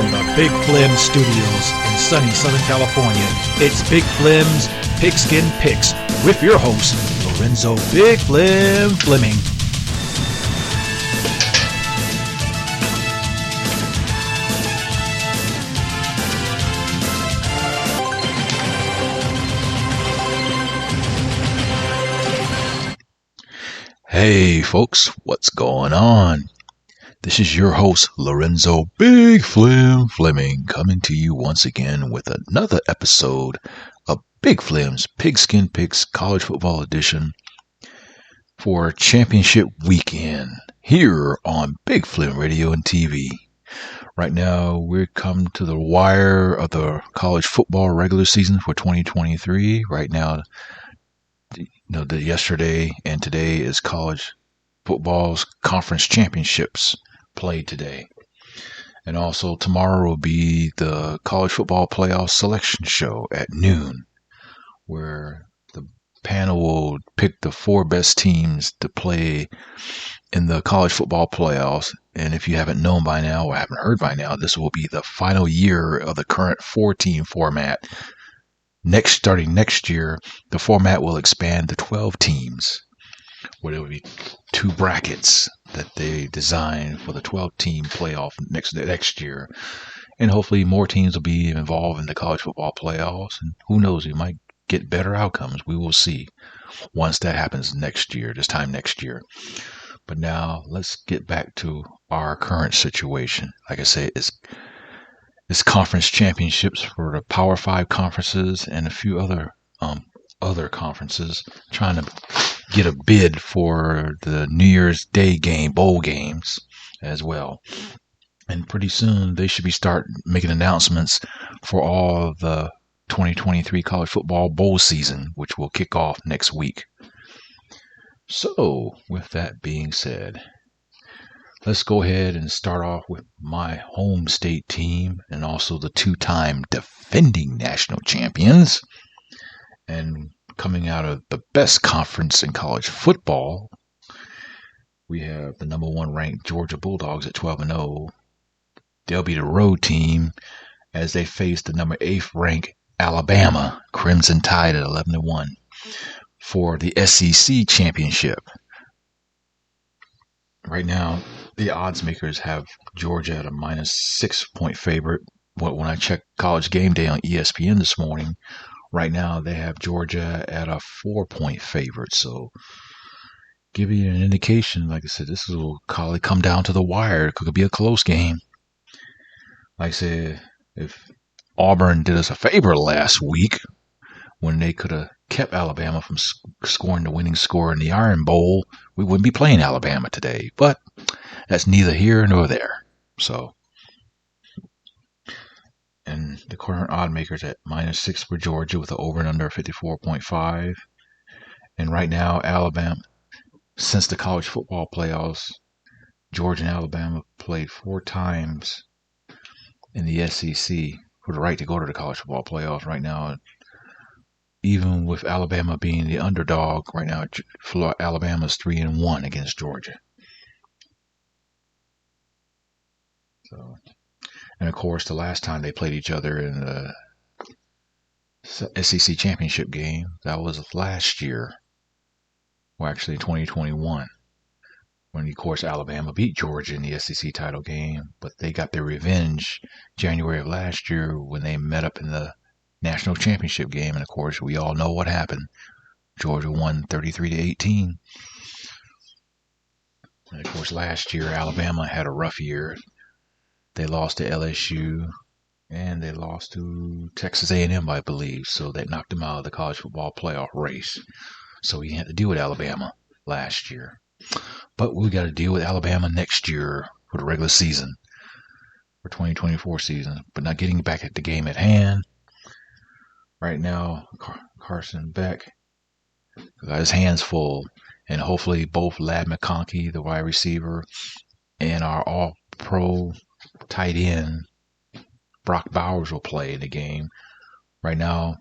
from the Big Flim Studios in sunny Southern California, it's Big Flim's Pigskin Picks with your host, Lorenzo Big Flim Fleming. Hey folks, what's going on? This is your host, Lorenzo Big Flim Fleming, coming to you once again with another episode of Big Flim's Pigskin Picks College Football Edition for Championship Weekend here on Big Flim Radio and TV. Right now, we're come to the wire of the college football regular season for 2023. Right now, yesterday and today is college football's conference championships played today. And also tomorrow will be the college football playoff selection show at noon, where the panel will pick the 4 best teams to play in the college football playoffs. And if you haven't known by now or haven't heard by now, this will be the final year of the current 4-team format. Starting next year, the format will expand to 12 teams, where there will be 2 brackets that they designed for the 12-team playoff next year. And hopefully more teams will be involved in the college football playoffs. And who knows, we might get better outcomes. We will see once that happens this time next year. But now let's get back to our current situation. Like I say, it's conference championships for the Power 5 conferences and a few other conferences trying to get a bid for the New Year's Day bowl games as well. And pretty soon they should be start making announcements for all the 2023 college football bowl season, which will kick off next week. So with that being said, let's go ahead and start off with my home state team and also the 2-time defending national champions. And coming out of the best conference in college football, we have the number 1 ranked Georgia Bulldogs at 12-0. They'll be the road team as they face the number 8 ranked Alabama Crimson Tide at 11-1 for the SEC championship. Right now, the odds makers have Georgia at a -6-point favorite. When I checked College Game Day on ESPN this morning, right now they have Georgia at a 4-point favorite. So, give you an indication, like I said, this will probably come down to the wire. It could be a close game. Like I said, if Auburn did us a favor last week when they could have kept Alabama from scoring the winning score in the Iron Bowl, we wouldn't be playing Alabama today. But that's neither here nor there. So, and the current odd makers at -6 for Georgia with an over and under 54.5. And right now, Alabama, since the college football playoffs, Georgia and Alabama played 4 times in the SEC for the right to go to the college football playoffs. Right now, even with Alabama being the underdog, right now, Alabama's 3-1 against Georgia. So, and of course, the last time they played each other in the SEC championship game, that was last year. Well, actually 2021. When, of course, Alabama beat Georgia in the SEC title game. But they got their revenge January of last year when they met up in the national championship game. And, of course, we all know what happened. Georgia won 33-18. And, of course, last year, Alabama had a rough year. They lost to LSU, and they lost to Texas A&M, I believe. So that knocked them out of the college football playoff race. So we had to deal with Alabama last year. But we got to deal with Alabama next year for the regular season, for 2024 season. But not getting back at the game at hand. Right now, Carson Beck got his hands full. And hopefully both Ladd McConkey, the wide receiver, and our all-pro tight end, Brock Bowers, will play in the game. Right now,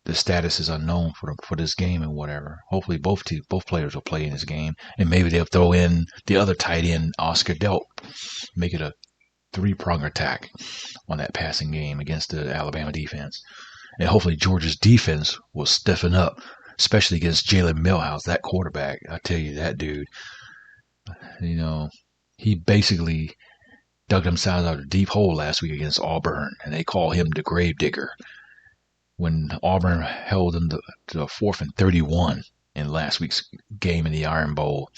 the status is unknown for this game and whatever. Hopefully both players will play in this game. And maybe they'll throw in the other tight end, Oscar Delp, make it a three-prong attack on that passing game against the Alabama defense. And hopefully Georgia's defense will stiffen up, especially against Jalen Milhouse, that quarterback. I tell you, that dude, he basically dug themselves out of a deep hole last week against Auburn, and they call him the grave digger. When Auburn held them to 4th and 31 in last week's game in the Iron Bowl.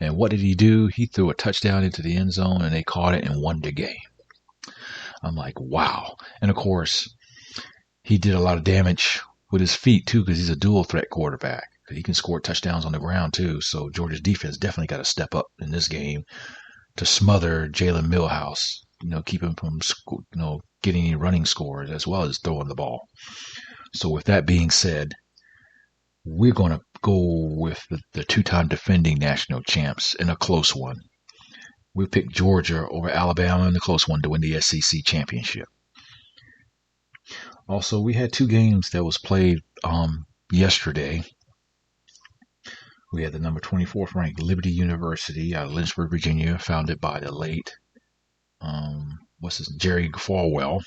And what did he do? He threw a touchdown into the end zone, and they caught it and won the game. I'm like, wow. And, of course, he did a lot of damage with his feet, too, because he's a dual-threat quarterback. He can score touchdowns on the ground, too. So Georgia's defense definitely got to step up in this game to smother Jalen Milhouse, keep him from, getting any running scores as well as throwing the ball. So with that being said, we're going to go with the two-time defending national champs in a close one. We picked Georgia over Alabama in the close one to win the SEC championship. Also, we had two games that was played yesterday. We had the number 24th ranked Liberty University out of Lynchburg, Virginia, founded by the late Jerry Falwell.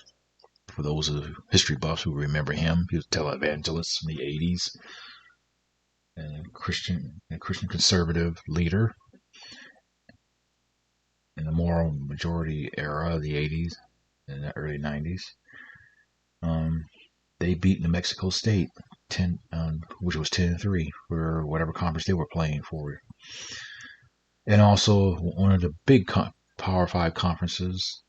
For those of history buffs who remember him, he was a televangelist in the 80s and a Christian conservative leader in the moral majority era of the 80s and the early 90s. They beat New Mexico State, which was 10-3 for whatever conference they were playing for. And also one of the big Power 5 conferences,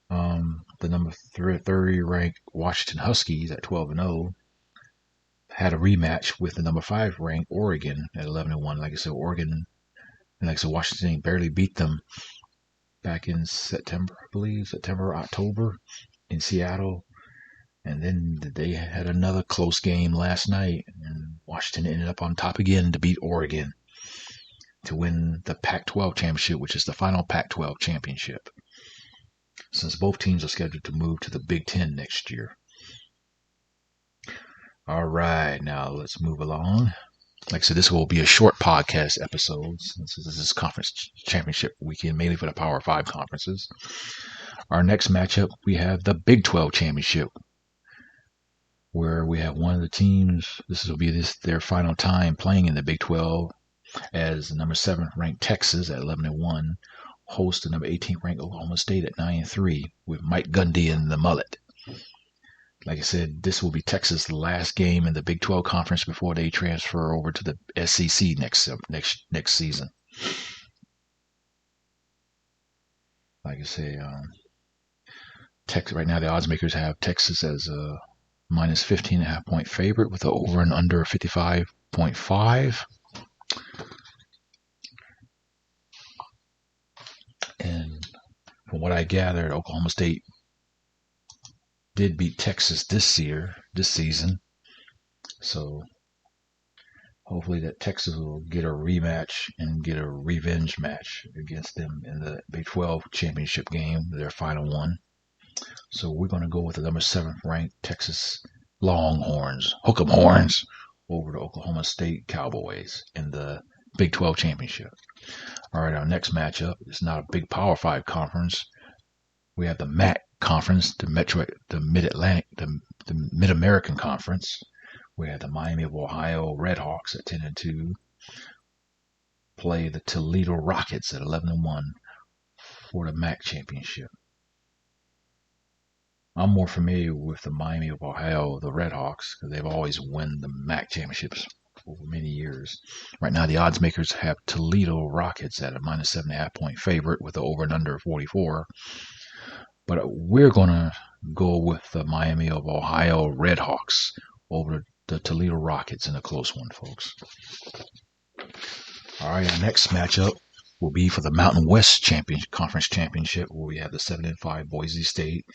the number 30 ranked Washington Huskies at 12-0 had a rematch with the number 5 ranked Oregon at 11-1. Like I said, Washington barely beat them back in September, I believe, October in Seattle. And then they had another close game last night, and Washington ended up on top again to beat Oregon to win the Pac-12 championship, which is the final Pac-12 championship, since both teams are scheduled to move to the Big Ten next year. All right, now let's move along. Like I said, this will be a short podcast episode since this is conference championship weekend, mainly for the Power 5 conferences. Our next matchup, we have the Big 12 championship, where we have one of the teams, this will be their final time playing in the Big 12, as the number 7 ranked Texas at 11-1 hosts the number 18 ranked Oklahoma State at 9-3 with Mike Gundy and the mullet. Like I said, this will be Texas' last game in the Big 12 conference before they transfer over to the SEC next season. Like I say, Texas right now the odds makers have Texas as a minus 15.5 point favorite with an over and under 55.5. And from what I gathered, Oklahoma State did beat Texas this season. So hopefully that Texas will get a rematch and get a revenge match against them in the Big 12 championship game, their final one. So we're going to go with the number 7th ranked Texas Longhorns, Hook 'em Horns, over the Oklahoma State Cowboys in the Big 12 championship. All right, our next matchup is not a big Power 5 conference. We have the MAC conference, the Mid-Atlantic, the Mid-American Conference. We have the Miami of Ohio Redhawks at 10-2 play the Toledo Rockets at 11-1 for the MAC championship. I'm more familiar with the Miami of Ohio, the Redhawks, because they've always won the MAC championships over many years. Right now, the odds makers have Toledo Rockets at a minus 7.5 point favorite with the over and under 44. But we're going to go with the Miami of Ohio Redhawks over the Toledo Rockets in a close one, folks. All right, our next matchup will be for the Mountain West Conference Championship, where we have the 7-5 Boise State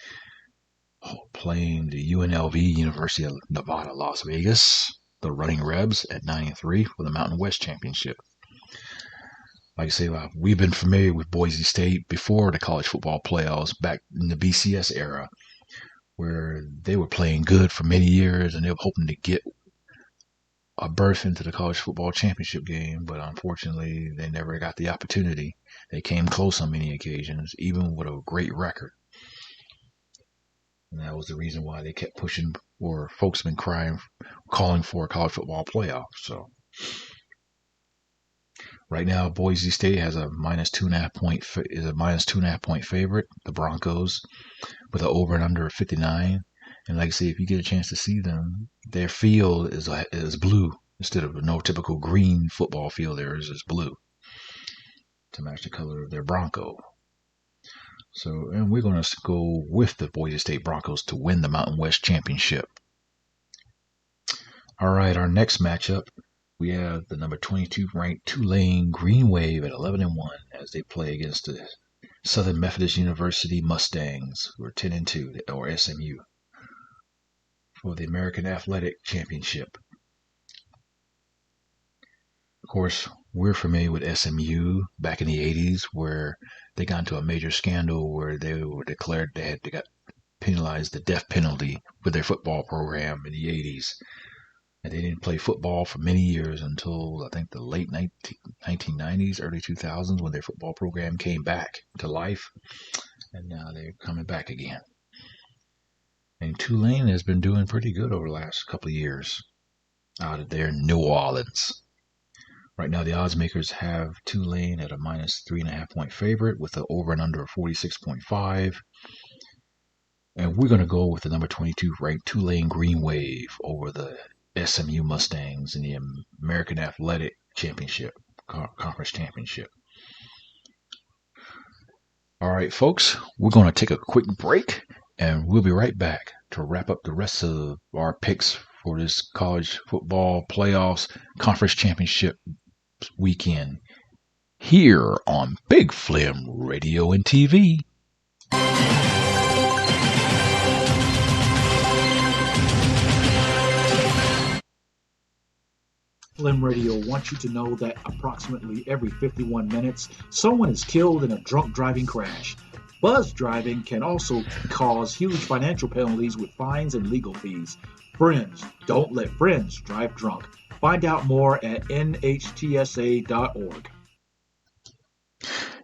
playing the UNLV, University of Nevada, Las Vegas, the Running Rebs at 9-3 for the Mountain West Championship. Like I say, we've been familiar with Boise State before the college football playoffs back in the BCS era, where they were playing good for many years and they were hoping to get a berth into the college football championship game, but unfortunately they never got the opportunity. They came close on many occasions, even with a great record. And that was the reason why they kept pushing, or folks been calling for a college football playoff. So right now, Boise State has a -2.5 point favorite. The Broncos with an over and under of 59. And like I say, if you get a chance to see them, their field is blue instead of no typical green football field. Theirs is blue to match the color of their Bronco. So, and we're going to go with the Boise State Broncos to win the Mountain West Championship. All right, our next matchup, we have the number 22 ranked Tulane Green Wave at 11-1 as they play against the Southern Methodist University Mustangs, who are 10-2, or SMU, for the American Athletic Championship. Of course, we're familiar with SMU back in the 80s, where they got into a major scandal where they were declared they got penalized the death penalty with their football program in the 80s. And they didn't play football for many years until, I think, the late 1990s, early 2000s, when their football program came back to life. And now they're coming back again. And Tulane has been doing pretty good over the last couple of years out of there in New Orleans. Right now, the odds makers have Tulane at a -3.5 point favorite with an over and under of 46.5. And we're going to go with the number 22 ranked Tulane Green Wave over the SMU Mustangs in the American Athletic Championship, Conference Championship. All right, folks, we're going to take a quick break, and we'll be right back to wrap up the rest of our picks for this college football playoffs conference championship weekend here on Big Flim Radio and TV. Flim Radio wants you to know that approximately every 51 minutes, someone is killed in a drunk driving crash. Buzz driving can also cause huge financial penalties with fines and legal fees. Friends, don't let friends drive drunk. Find out more at nhtsa.org.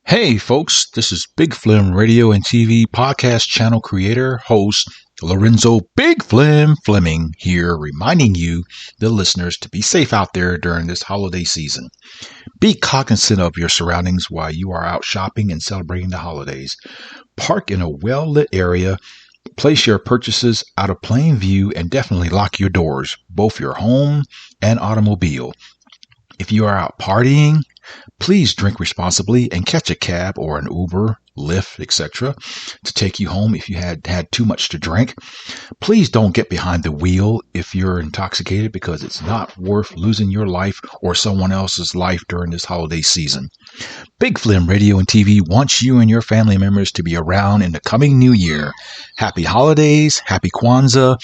Hey folks, this is Big Flim Radio and TV podcast channel creator, host Lorenzo Big Flim Fleming here, reminding you, the listeners, to be safe out there during this holiday season. Be cognizant of your surroundings while you are out shopping and celebrating the holidays. Park in a well-lit area, place your purchases out of plain view, and definitely lock your doors, both your home and automobile. If you are out partying, please drink responsibly and catch a cab or an Uber, Lyft, etc. to take you home if you had too much to drink. Please don't get behind the wheel if you're intoxicated, because it's not worth losing your life or someone else's life during this holiday season. Big Flim Radio and TV wants you and your family members to be around in the coming new year. Happy holidays, happy Kwanzaa,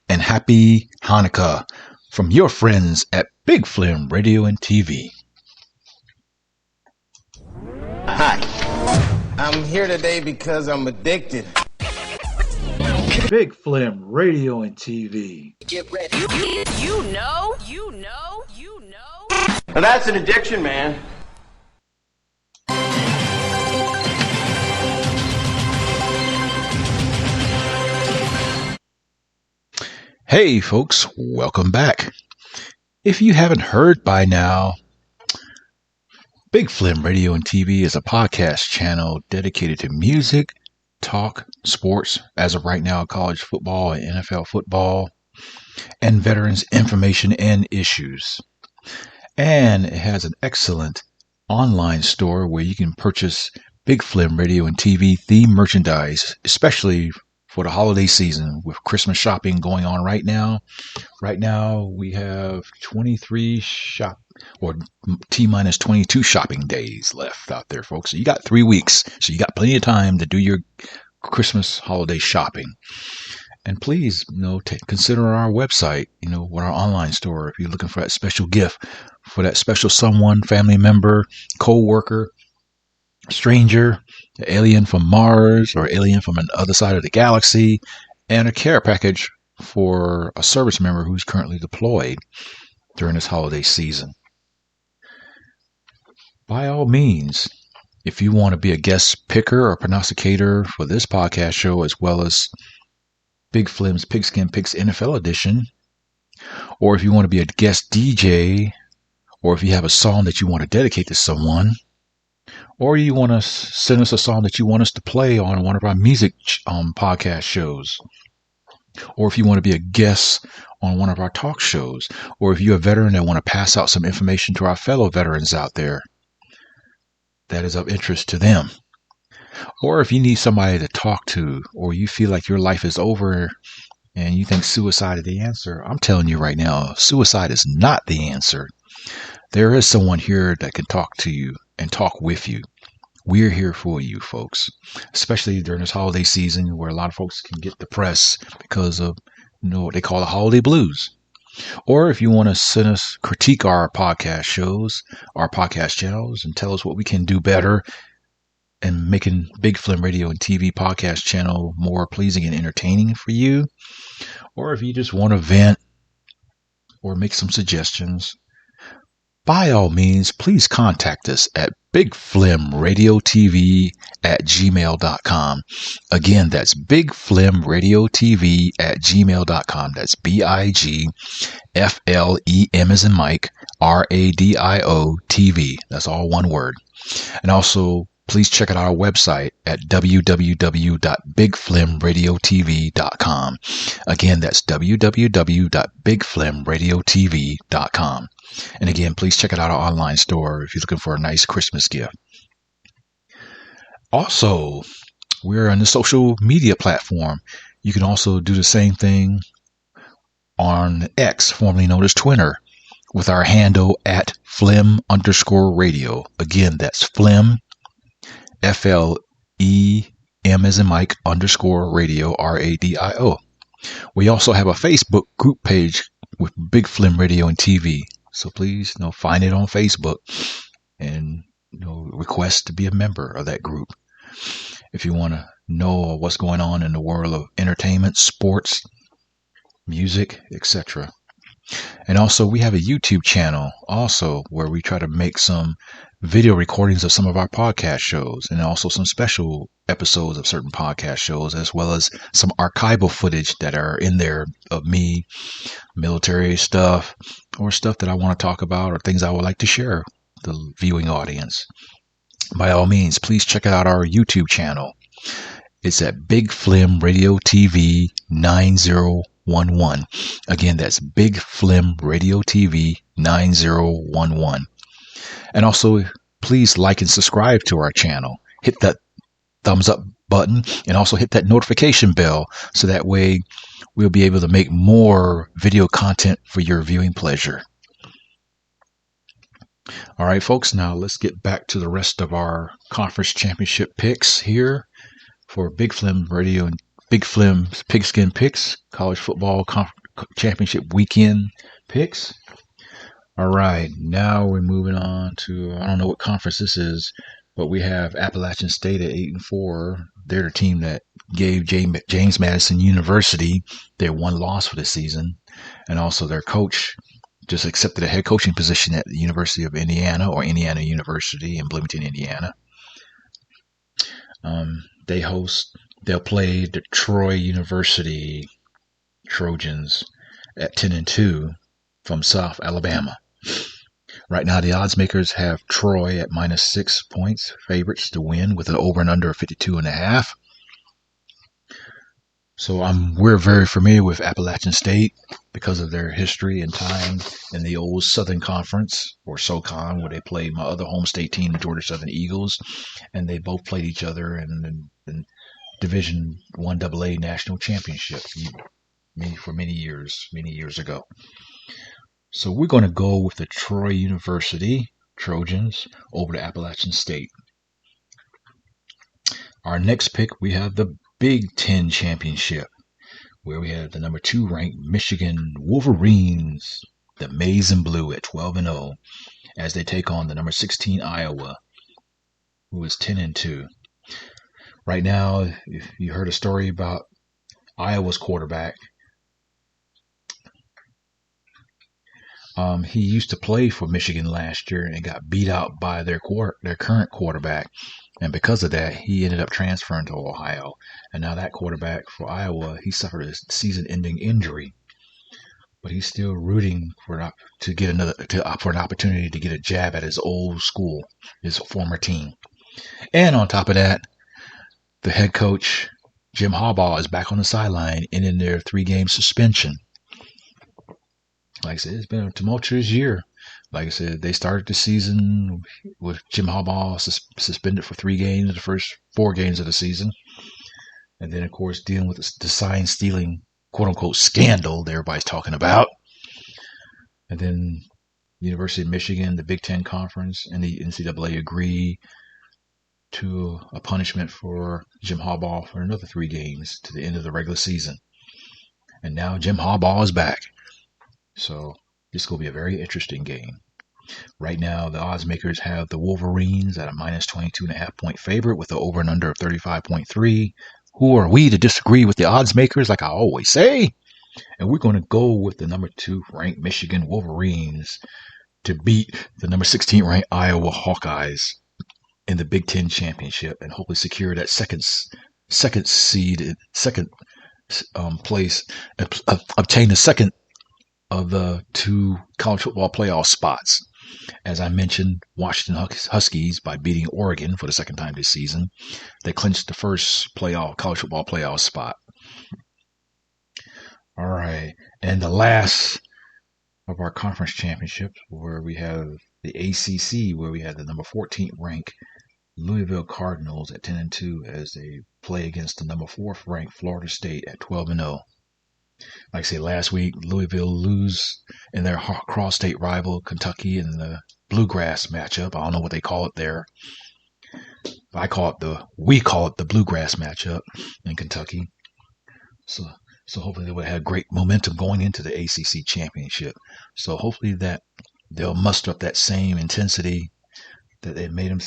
and happy Hanukkah from your friends at Big Flim Radio and TV. Hi, I'm here today because I'm addicted. Big Flim Radio and TV. Get ready. You know. Now that's an addiction, man. Hey folks, welcome back. If you haven't heard by now, Big Flim Radio and TV is a podcast channel dedicated to music, talk, sports, as of right now, college football and NFL football, and veterans information and issues. And it has an excellent online store where you can purchase Big Flim Radio and TV themed merchandise, especially for the holiday season with Christmas shopping going on right now. Right now we have 23 T-minus 22 shopping days left out there, folks. So you got 3 weeks. So you got plenty of time to do your Christmas holiday shopping. And please, consider our website, with our online store. If you're looking for that special gift for that special someone, family member, co-worker, stranger, an alien from Mars or alien from another side of the galaxy, and a care package for a service member who's currently deployed. during this holiday season. By all means, if you want to be a guest picker or prognosticator for this podcast show, as well as Big Flim's Pigskin Picks NFL edition, or if you want to be a guest DJ, or if you have a song that you want to dedicate to someone, or you want to send us a song that you want us to play on one of our music podcast shows, or if you want to be a guest on one of our talk shows, or if you're a veteran that want to pass out some information to our fellow veterans out there that is of interest to them, or if you need somebody to talk to, or you feel like your life is over and you think suicide is the answer, I'm telling you right now, suicide is not the answer. There is someone here that can talk to you and talk with you. We're here for you, folks, especially during this holiday season where a lot of folks can get depressed because of what they call the holiday blues. Or if you want to send us, critique our podcast shows, our podcast channels, and tell us what we can do better in making Big Flim Radio and TV podcast channel more pleasing and entertaining for you. Or if you just want to vent or make some suggestions, by all means, please contact us at bigflimradiotv@gmail.com. Again, that's bigflimradiotv@gmail.com. That's BIGFLEM as in Mike, RADIO TV. That's all one word. And also, please check out our website at www.bigflimradiotv.com. Again, that's www.bigflimradiotv.com. And again, please check out our online store if you're looking for a nice Christmas gift. Also, we're on the social media platform. You can also do the same thing on X, formerly known as Twitter, with our handle at Flim_radio. Again, that's Flim, FLEM as in Mike, _radio, RADIO. We also have a Facebook group page with Big Flim Radio and TV. So please, find it on Facebook and request to be a member of that group. If you want to know what's going on in the world of entertainment, sports, music, etc. And also, we have a YouTube channel also where we try to make some video recordings of some of our podcast shows and also some special episodes of certain podcast shows, as well as some archival footage that are in there of me, military stuff, or stuff that I want to talk about or things I would like to share with the viewing audience. By all means, please check out our YouTube channel. It's at Big Flim Radio TV 9011. Again, that's Big Flim Radio TV 9011. And also, please like and subscribe to our channel. Hit that thumbs up button and also hit that notification bell so that way we'll be able to make more video content for your viewing pleasure. All right, folks, now let's get back to the rest of our conference championship picks here for Big Flim Radio and Big Flim Pigskin Picks, college football championship weekend picks. All right, now we're moving on to, I don't know what conference this is, but we have Appalachian State at 8-4. They're the team that gave James Madison University their one loss for the season. And also their coach just accepted a head coaching position at the University of Indiana, or Indiana University in Bloomington, Indiana. They'll play the Troy University Trojans at 10-2 from South Alabama. Right now, the odds makers have Troy at -6 points, favorites to win with an over and under of 52.5. So we're very familiar with Appalachian State because of their history and time in the old Southern Conference, or SoCon, where they played my other home state team, the Georgia Southern Eagles, and they both played each other in Division I AA National Championship for many years ago. So we're going to go with the Troy University Trojans over to Appalachian State. Our next pick, we have the Big Ten Championship, where we have the number 2 ranked Michigan Wolverines, the Maize and Blue, at 12-0, as they take on the number 16 Iowa, who is 10-2. Right now, if you heard a story about Iowa's quarterback, He used to play for Michigan last year and got beat out by their current quarterback. And because of that, he ended up transferring to Ohio. And now that quarterback for Iowa, he suffered a season-ending injury. But he's still rooting for an opportunity to get a jab at his old school, his former team. And on top of that, the head coach, Jim Harbaugh, is back on the sideline and in their 3-game suspension. Like I said, it's been a tumultuous year. Like I said, they started the season with Jim Harbaugh suspended for 3 games, the first 4 games of the season. And then, of course, dealing with the sign-stealing, quote-unquote, scandal that everybody's talking about. And then University of Michigan, the Big Ten Conference, and the NCAA agree to a punishment for Jim Harbaugh for another 3 games to the end of the regular season. And now Jim Harbaugh is back. So this is going to be a very interesting game. Right now, the odds makers have the Wolverines at a minus 22.5 point favorite with the over and under of 35.3. Who are we to disagree with the odds makers, like I always say? And we're going to go with the number 2 ranked Michigan Wolverines to beat the number 16 ranked Iowa Hawkeyes in the Big Ten Championship and hopefully secure that second place, obtain the second of the 2 college football playoff spots. As I mentioned, Washington Huskies, by beating Oregon for the second time this season, they clinched the first college football playoff spot. All right, and the last of our conference championships, where we have the ACC, where we have the number 14th ranked Louisville Cardinals at 10-2 as they play against the number 4th ranked Florida State at 12-0. Like I say, last week, Louisville lose in their cross-state rival, Kentucky, in the Bluegrass matchup. I don't know what they call it there. We call it the Bluegrass matchup in Kentucky. So hopefully they would have great momentum going into the ACC championship. So hopefully that they'll muster up that same intensity that they made them.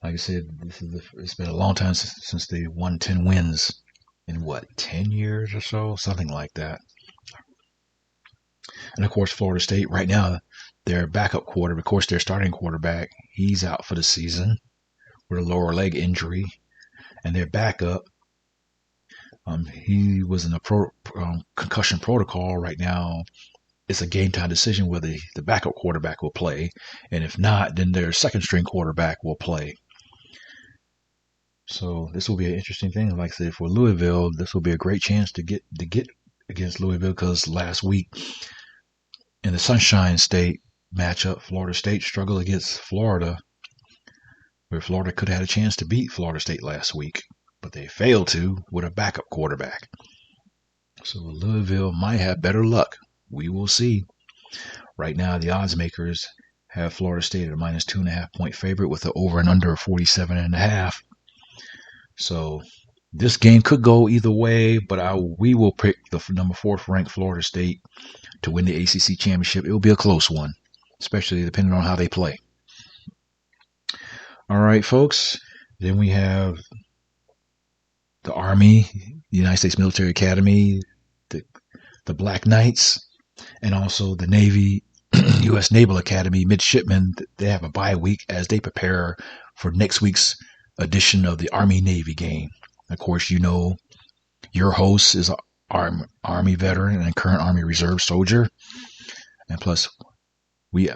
Like I said, it's been a long time since they won 10 wins. In 10 years or so? Something like that. And of course, Florida State, right now, their backup quarterback, of course, their starting quarterback, he's out for the season with a lower leg injury. And their backup, he was in a concussion protocol right now. It's a game time decision whether the backup quarterback will play. And if not, then their second string quarterback will play. So this will be an interesting thing. Like I said, for Louisville, this will be a great chance to get against Louisville, because last week in the Sunshine State matchup, Florida State struggled against Florida, where Florida could have had a chance to beat Florida State last week, but they failed to with a backup quarterback. So Louisville might have better luck. We will see. Right now, the odds makers have Florida State at a minus 2.5 point favorite with the over and under of 47.5. So this game could go either way, but we will pick the number 4th ranked Florida State to win the ACC championship. It will be a close one, especially depending on how they play. All right, folks. Then we have the Army, the United States Military Academy, the Black Knights, and also the Navy, U.S. Naval Academy midshipmen. They have a bye week as they prepare for next week's edition of the Army-Navy game. Of course, you know your host is an Army veteran and a current Army Reserve soldier. And plus,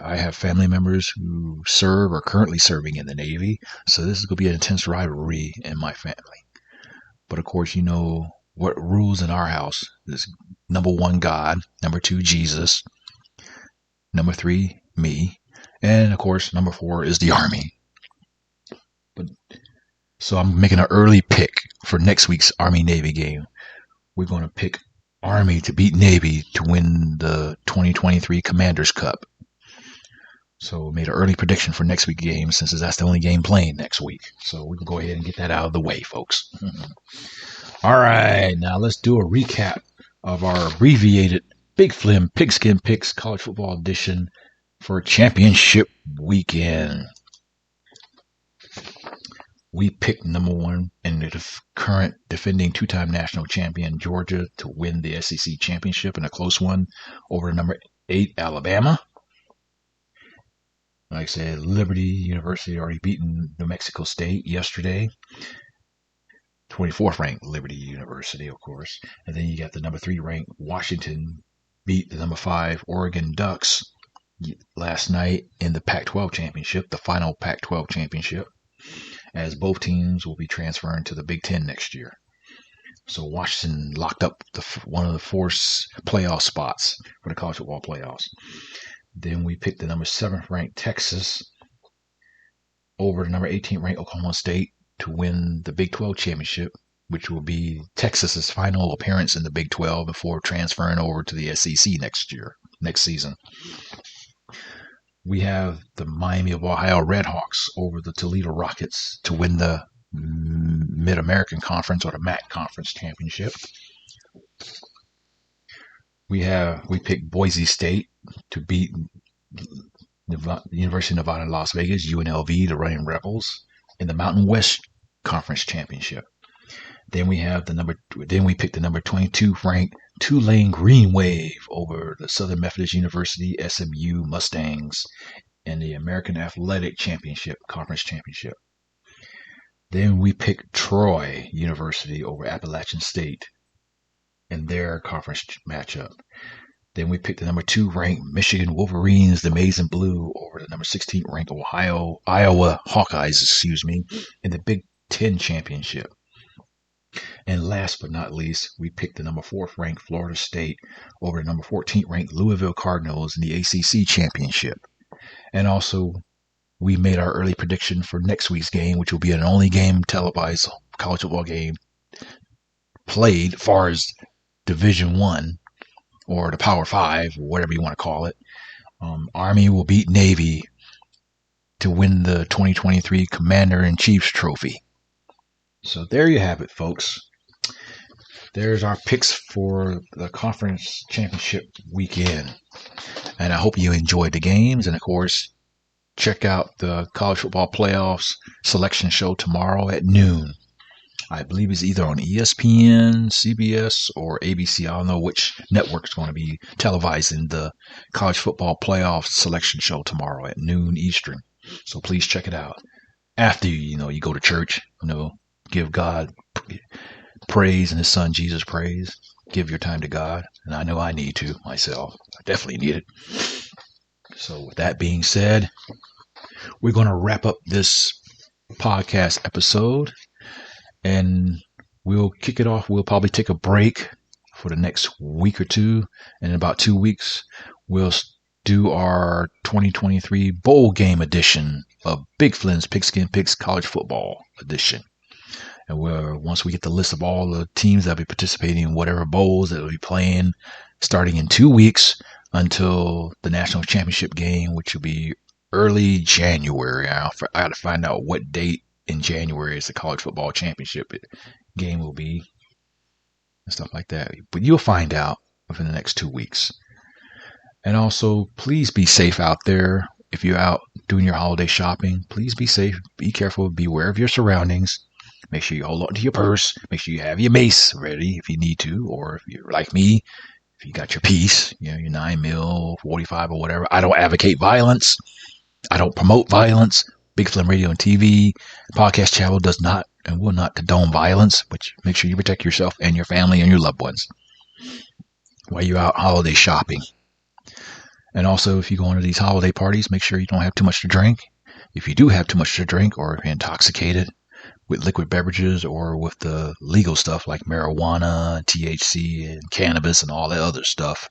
I have family members who serve or currently serving in the Navy. So this is going to be an intense rivalry in my family. But of course, you know what rules in our house. There's number 1, God. Number 2, Jesus. Number 3, me. And of course, number 4 is the Army. So I'm making an early pick for next week's Army-Navy game. We're going to pick Army to beat Navy to win the 2023 Commanders Cup. So we made an early prediction for next week's game, since that's the only game playing next week. So we can go ahead and get that out of the way, folks. All right, now let's do a recap of our abbreviated Big Flim Pigskin Picks College Football Edition for Championship Weekend. We picked number 1 and the current defending 2-time national champion Georgia to win the SEC championship in a close one over number 8 Alabama. like I said, Liberty University already beaten New Mexico State yesterday. 24th ranked Liberty University, of course. And then you got the number 3 ranked Washington beat the number 5 Oregon Ducks last night in the Pac-12 championship, the final Pac-12 championship, as both teams will be transferring to the Big Ten next year. So Washington locked up one of the 4 playoff spots for the college football playoffs. Then we picked the number 7th ranked Texas over the number 18th ranked Oklahoma State to win the Big 12 championship, which will be Texas's final appearance in the Big 12 before transferring over to the SEC next season. We have the Miami of Ohio Redhawks over the Toledo Rockets to win the Mid-American Conference or the MAC Conference championship. We picked Boise State to beat the University of Nevada, Las Vegas, UNLV, the Running Rebels, in the Mountain West Conference championship. Then we picked the number 22 ranked Tulane Green Wave over the Southern Methodist University SMU Mustangs in the American Athletic Championship Conference championship. Then we picked Troy University over Appalachian State in their conference matchup. Then we picked the number 2 ranked Michigan Wolverines, the Maize and Blue, over the number 16 ranked Iowa Hawkeyes, in the Big Ten championship. And last but not least, we picked the number 4th ranked Florida State over the number 14th ranked Louisville Cardinals in the ACC championship. And also, we made our early prediction for next week's game, which will be an only game televised college football game played as far as Division I or the Power 5, or whatever you want to call it. Army will beat Navy to win the 2023 Commander-in-Chief's Trophy. So there you have it, folks. There's our picks for the conference championship weekend. And I hope you enjoyed the games. And, of course, check out the college football playoffs selection show tomorrow at noon. I believe it's either on ESPN, CBS, or ABC. I don't know which network is going to be televising the college football playoff selection show tomorrow at noon Eastern. So please check it out. After you go to church, give God praise and His Son Jesus praise. Give your time to God, and I know I need to myself. I definitely need it. So with that being said, we're going to wrap up this podcast episode. And we'll kick it off. We'll probably take a break for the next week or two. And in about 2 weeks, we'll do our 2023 bowl game edition of Big Flynn's Pigskin Picks College Football edition. And once we get the list of all the teams that will be participating in whatever bowls that will be playing, starting in 2 weeks until the national championship game, which will be early January. I got to find out what date in January is the college football championship game will be, and stuff like that. But you'll find out within the next 2 weeks. And also, please be safe out there. If you're out doing your holiday shopping, please be safe. Be careful. Be aware of your surroundings. Make sure you hold on to your purse. Make sure you have your mace ready if you need to. Or if you're like me, if you got your piece, your 9mm, 45 or whatever. I don't advocate violence. I don't promote violence. Big Flynn Radio and TV podcast channel does not and will not condone violence, but make sure you protect yourself and your family and your loved ones while you're out holiday shopping. And also, if you go into these holiday parties, make sure you don't have too much to drink. If you do have too much to drink, or if you're intoxicated with liquid beverages or with the legal stuff like marijuana, THC, and cannabis and all that other stuff,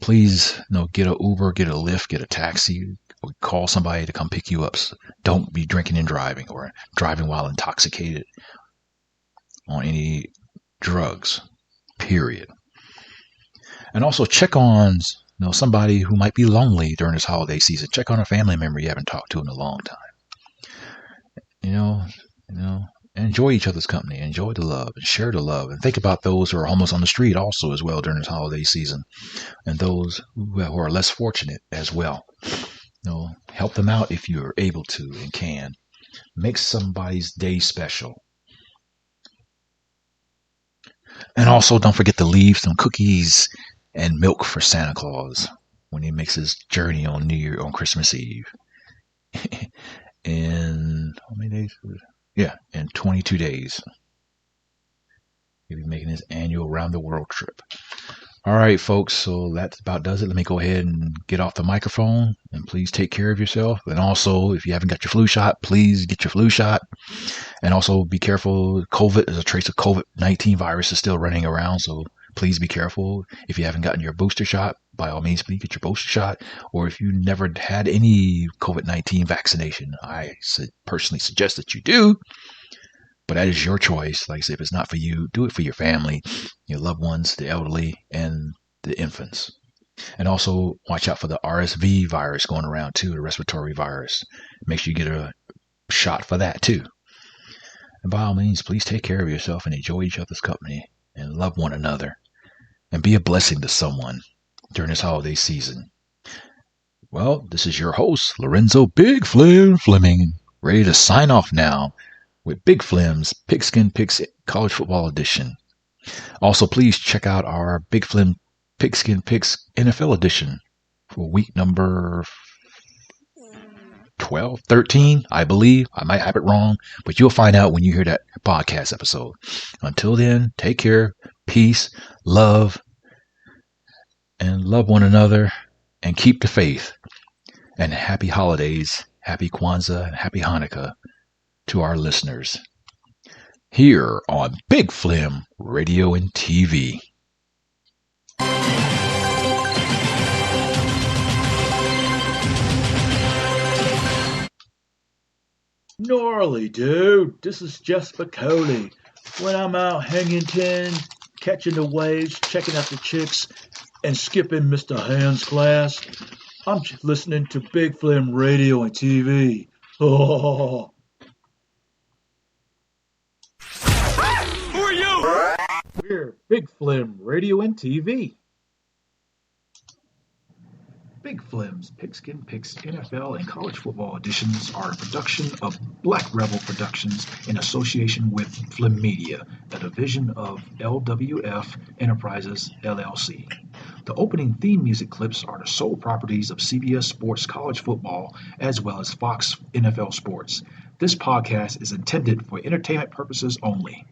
please get an Uber, get a Lyft, get a taxi, or call somebody to come pick you up. Don't be drinking and driving or driving while intoxicated on any drugs, period. And also check on somebody who might be lonely during this holiday season. Check on a family member you haven't talked to in a long time. Enjoy each other's company, enjoy the love, and share the love, and think about those who are homeless on the street also as well during this holiday season, and those who are less fortunate as well. Help them out if you're able to and can. Make somebody's day special. And also, don't forget to leave some cookies and milk for Santa Claus when he makes his journey on Christmas Eve. in how many days? Yeah, in 22 days. He'll be making his annual round the world trip. All right, folks, so that about does it. Let me go ahead and get off the microphone, and please take care of yourself. And also, if you haven't got your flu shot, please get your flu shot. And also be careful. COVID is a trace of COVID-19 virus is still running around, so please be careful. If you haven't gotten your booster shot, by all means, please get your booster shot. Or if you never had any COVID-19 vaccination, I personally suggest that you do. But that is your choice. Like I said, if it's not for you, do it for your family, your loved ones, the elderly, and the infants. And also watch out for the RSV virus going around too, the respiratory virus. Make sure you get a shot for that too. And by all means, please take care of yourself and enjoy each other's company and love one another and be a blessing to someone during this holiday season. Well, this is your host, Lorenzo Big Flim Fleming, ready to sign off now with Big Flim's Pigskin Picks College Football Edition. Also, please check out our Big Flim Pigskin Picks NFL Edition for week number 12, 13, I believe. I might have it wrong, but you'll find out when you hear that podcast episode. Until then, take care, peace, love, and love one another, and keep the faith. And happy holidays, happy Kwanzaa, and happy Hanukkah to our listeners here on Big Flim Radio and TV. Gnarly, dude. This is Jess Spicoli. When I'm out hanging 10, catching the waves, checking out the chicks, and skipping Mr. Hand's class, I'm listening to Big Flim Radio and TV. Oh. Who are you? We're Big Flim Radio and TV. Big Flim's Pigskin Picks NFL and College Football editions are a production of Black Rebel Productions in association with Flim Media, a division of LWF Enterprises, LLC. The opening theme music clips are the sole properties of CBS Sports College Football as well as Fox NFL Sports. This podcast is intended for entertainment purposes only.